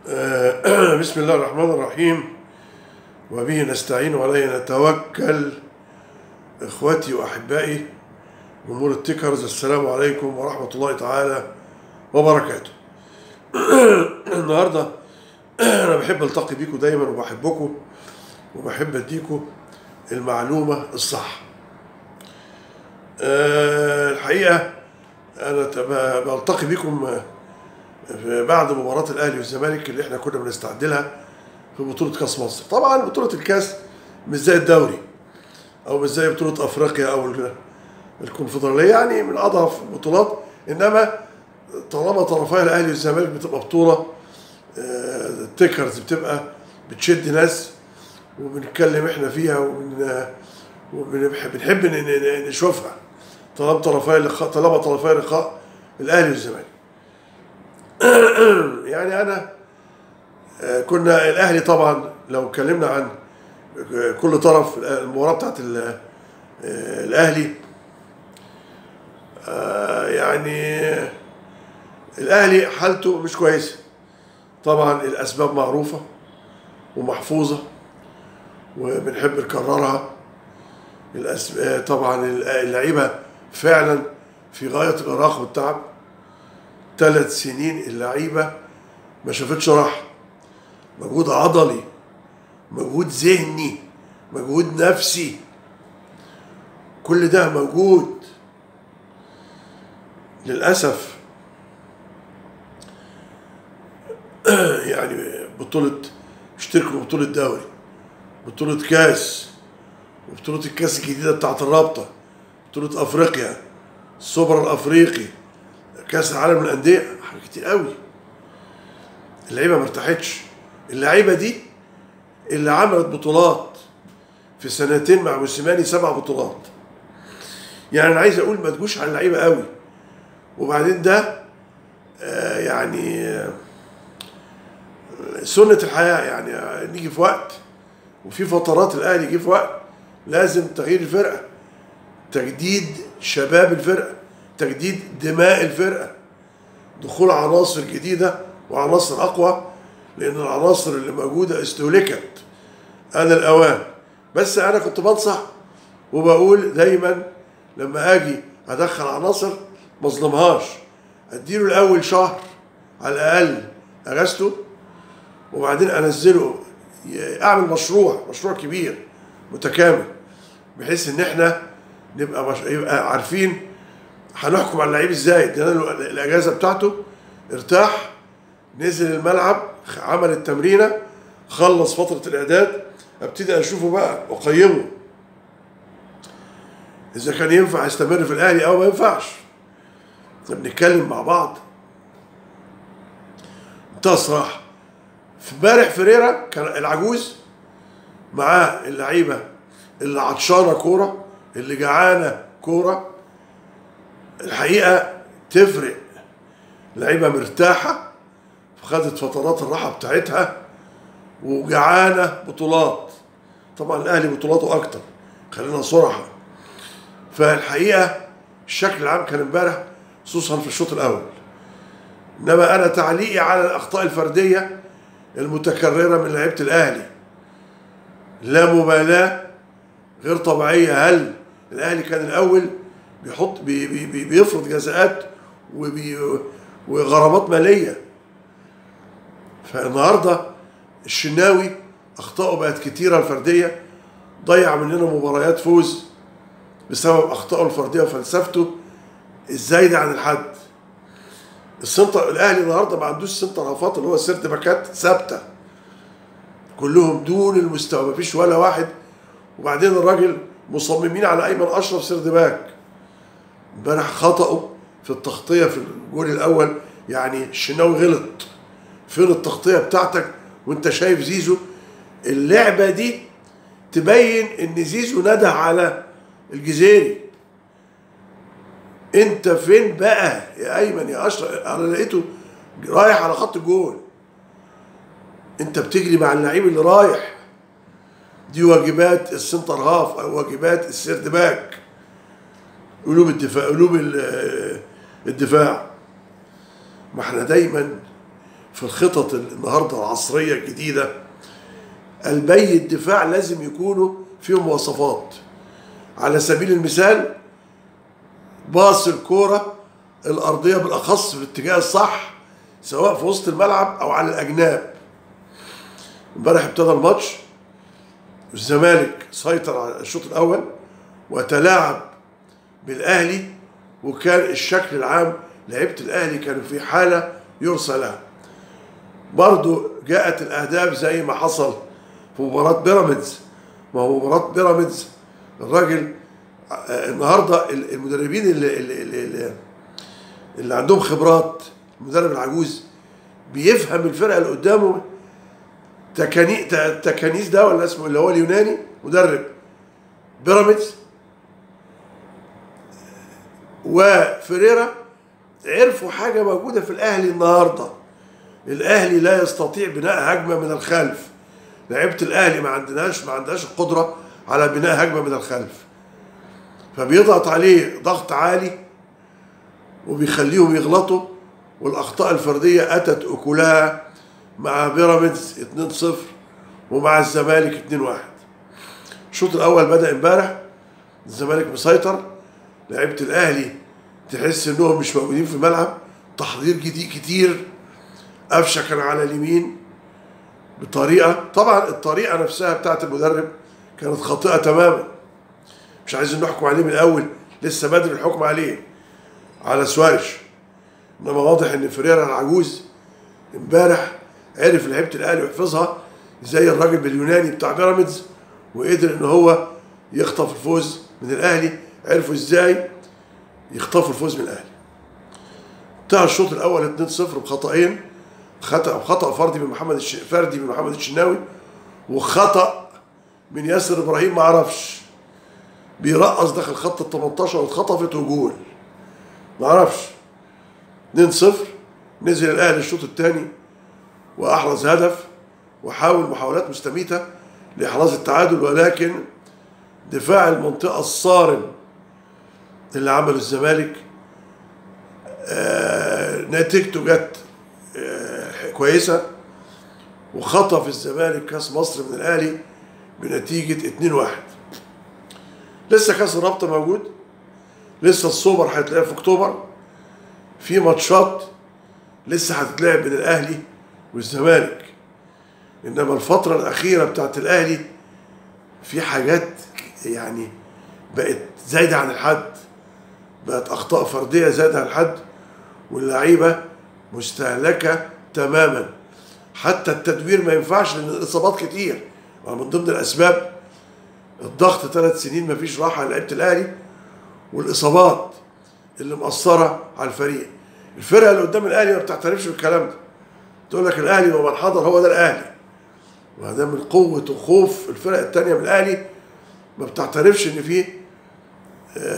بسم الله الرحمن الرحيم، وبه نستعين وعليه نتوكل. إخوتي وأحبائي جمهور التيكرز، السلام عليكم ورحمة الله تعالى وبركاته. النهاردة أنا بحب ألتقي بيكم دايما، وبحبكم وبحب أديكم المعلومة الصح. الحقيقة أنا بلتقي بيكم بعد مباراة الأهلي والزمالك اللي احنا كنا بنستعد لها في بطولة كأس مصر. طبعا بطولة الكأس مش زي الدوري أو مش زي بطولة أفريقيا أو الكونفدرالية، يعني من أضعف البطولات، إنما طالما طرفي الأهلي والزمالك بتبقى بطولة التيكرز بتبقى بتشد ناس، وبنتكلم احنا فيها وبنحب نشوفها طالما طرفي لقاء الأهلي والزمالك. يعني أنا كنا الأهلي طبعا لو اتكلمنا عن كل طرف المباراة بتاعت الأهلي، يعني الأهلي حالته مش كويسة. طبعا الأسباب معروفة ومحفوظة وبنحب نكررها. طبعا اللعيبة فعلا في غاية الإرهاق والتعب. 3 سنين اللعيبة ما شافتش راحة، مجهود عضلي، مجهود ذهني، مجهود نفسي، كل ده موجود. للأسف يعني اشتركوا بطولة دوري، بطولة كاس، وبطولة الكاس الجديدة بتاعت الرابطة، بطولة أفريقيا، السوبر الأفريقي، كاس العالم للأندية، حاجات كتير قوي. اللعيبة ما ارتاحتش. اللعيبة دي اللي عملت بطولات في سنتين مع موسيماني، 7 بطولات. يعني أنا عايز أقول ما تجوش على اللعيبة قوي. وبعدين ده يعني سنة الحياة، يعني نيجي في وقت، وفي فترات الأهلي يجي في وقت لازم تغيير الفرقة، تجديد شباب الفرقة، تجديد دماء الفرقة، دخول عناصر جديدة وعناصر أقوى، لأن العناصر اللي موجودة استهلكت. أنا الأوان. بس أنا كنت بنصح وبقول دايما لما أجي أدخل عناصر ما أظلمهاش، أديله الأول شهر على الأقل أجازته، وبعدين أنزله أعمل مشروع كبير متكامل، بحيث إن إحنا يبقى عارفين هنحكم على اللعيب إزاي. ادينا له الأجازة بتاعته، ارتاح، نزل الملعب، عمل التمرينة، خلص فترة الإعداد، ابتدي أشوفه بقى وأقيمه إذا كان ينفع يستمر في الأهلي أو ما ينفعش. بنتكلم مع بعض بمنتهى الصراحة. امبارح فيريرا كان العجوز معاه اللعيبة اللي عطشانة كورة، اللي جعانة كورة. الحقيقة تفرق. لعيبة مرتاحة، خدت فترات الراحة بتاعتها، وجعانة بطولات. طبعا الأهلي بطولاته أكتر، خلينا صراحة. فالحقيقة الشكل العام كان امبارح، خصوصا في الشوط الأول. إنما أنا تعليقي على الأخطاء الفردية المتكررة من لعيبة الأهلي، لا مبالاة غير طبيعية. هل الأهلي كان الأول بيفرض جزاءات وغرامات مالية؟ فالنهارده الشناوي أخطاؤه بقت كتيرة الفردية، ضيع مننا مباريات فوز بسبب أخطاؤه الفردية وفلسفته الزايدة عن الحد. السنتر الأهلي النهارده ما عندوش سنتر هافات اللي هو سيرت باكات ثابتة، كلهم دون المستوى، مفيش ولا واحد. وبعدين الراجل مصممين على أيمن أشرف سيرت باك. امبارح خطأه في التغطية في الجول الأول، يعني الشناوي غلط. فين التغطية بتاعتك وانت شايف زيزو؟ اللعبة دي تبين ان زيزو نده على الجزيري. انت فين بقى يا ايمن يا اشرف؟ انا لقيته رايح على خط الجول، انت بتجري مع اللعيب اللي رايح. دي واجبات السنتر هاف او واجبات السيرد باك، قلوب الدفاع. ما احنا دايما في الخطط النهارده العصريه الجديده قلبي الدفاع لازم يكونوا فيهم مواصفات. على سبيل المثال باص الكوره الارضيه بالاخص في الاتجاه الصح، سواء في وسط الملعب او على الاجناب. امبارح ابتدى الماتش الزمالك سيطر على الشوط الاول وتلاعب بالاهلي، وكان الشكل العام لعيبه الاهلي كانوا في حاله يرثى لها. برضو جاءت الاهداف زي ما حصل في مباراه بيراميدز. ما هو مباراه بيراميدز الراجل النهارده المدربين اللي عندهم خبرات، المدرب العجوز بيفهم الفرقه اللي قدامه. تكانيس ده ولا اسمه اللي هو اليوناني مدرب بيراميدز وفريرا عرفوا حاجه موجوده في الاهلي النهارده. الاهلي لا يستطيع بناء هجمه من الخلف. لعيبه الاهلي ما عندهاش القدره على بناء هجمه من الخلف، فبيضغط عليه ضغط عالي وبيخليهم يغلطوا، والاخطاء الفرديه اتت اكلها مع بيراميدز 2-0 ومع الزمالك 2-1. الشوط الاول بدا امبارح الزمالك مسيطر، لعيبه الاهلي تحس انهم مش موجودين في الملعب، تحضير جديد كتير. قفشه كان على اليمين بطريقه، طبعا الطريقه نفسها بتاعت المدرب كانت خاطئه تماما، مش عايزين نحكم عليه من الاول، لسه بدري الحكم عليه على سوارش. انما واضح ان فريرا العجوز امبارح عرف لعيبه الاهلي ويحفظها زي الراجل باليوناني بتاع بيراميدز، وقدر ان هو يخطف الفوز من الاهلي. عرفوا ازاي يخطفوا الفوز من الاهلي. انتهى الشوط الاول 2-0 بخطأين، خطأ فردي من محمد الشناوي، وخطأ من ياسر ابراهيم ما اعرفش بيرقص داخل خط ال 18 واتخطفت وجول ما اعرفش. 2-0. نزل الاهلي الشوط الثاني واحرز هدف وحاول محاولات مستميته لاحراز التعادل، ولكن دفاع المنطقه الصارم اللي عمله الزمالك نتيجته جت كويسه، وخطف الزمالك كاس مصر من الاهلي بنتيجه 2-1. لسه كاس الرابطه موجود، لسه السوبر هيتلعب في اكتوبر، في ماتشات لسه هتتلعب بين الاهلي والزمالك. انما الفتره الاخيره بتاعت الاهلي في حاجات يعني بقت زايده عن الحد، بقت اخطاء فرديه زايده عن الحد، واللعيبه مستهلكه تماما. حتى التدوير ما ينفعش لان الاصابات كتير، ومن ضمن الاسباب الضغط 3 سنين ما فيش راحه لعيبه الاهلي، والاصابات اللي مأثره على الفريق. الفرقه اللي قدام الاهلي ما بتعترفش بالكلام ده، تقول لك الاهلي ومن حضر هو ده الاهلي، وهذا من قوه وخوف الفرق الثانيه من الاهلي. ما بتعترفش ان في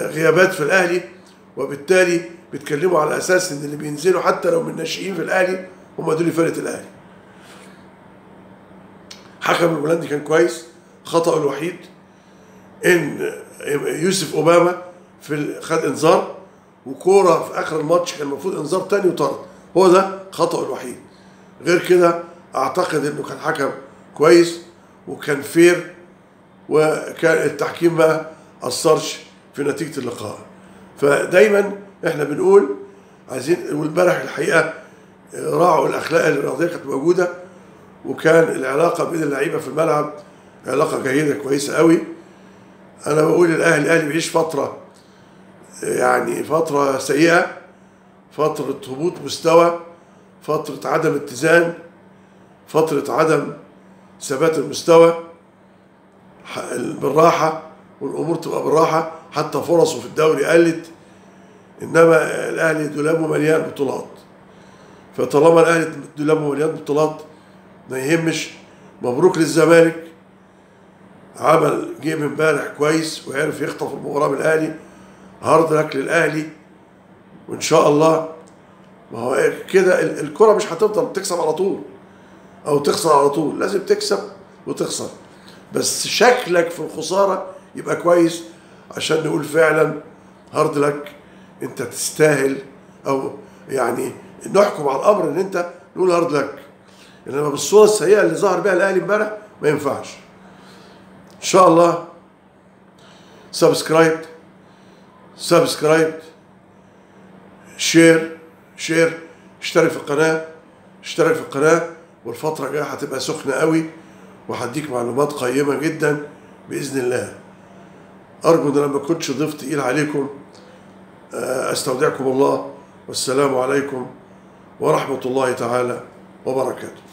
غيابات في الاهلي، وبالتالي بيتكلموا على اساس ان اللي بينزلوا حتى لو من ناشئين في الاهلي هم دول فرقه الاهلي. حكم الهولندي كان كويس، خطأه الوحيد ان يوسف اوباما خد انذار، وكوره في اخر الماتش كان المفروض انذار تاني وطرد، هو ده خطأه الوحيد. غير كده اعتقد انه كان حكم كويس وكان فير، وكان التحكيم ما اثرش في نتيجه اللقاء. فدايما احنا بنقول عايزين، والامبارح الحقيقه راعوا الاخلاق الرياضيه كانت موجوده، وكان العلاقه بين اللعيبه في الملعب علاقه جيده كويسه قوي. انا بقول الاهلي بيعيش فتره يعني فتره سيئه، فتره هبوط مستوى، فتره عدم اتزان، فتره عدم ثبات المستوى. بالراحه والامور تبقى بالراحه، حتى فرصه في الدوري قلت، انما الاهلي دولابه مليان بطولات. فطالما الاهلي دولابه مليان بطولات ما يهمش. مبروك للزمالك، عمل جيم امبارح كويس وعرف يخطف المباراه من الاهلي. هارد لك للاهلي، وان شاء الله. ما هو كده الكره مش هتفضل تكسب على طول او تخسر على طول، لازم تكسب وتخسر، بس شكلك في الخساره يبقى كويس عشان نقول فعلا هارد لك، انت تستاهل، او يعني نحكم على الامر ان انت نقول هارد لك. انما بالصوره السيئه اللي ظهر بها الاهلي امبارح ما ينفعش. ان شاء الله سبسكرايب شير اشترك في القناه، والفتره الجايه هتبقى سخنه قوي، وهديك معلومات قيمه جدا باذن الله. ارجو ان انا ما كنتش ضيف تقيل عليكم. استودعكم الله، والسلام عليكم ورحمه الله تعالى وبركاته.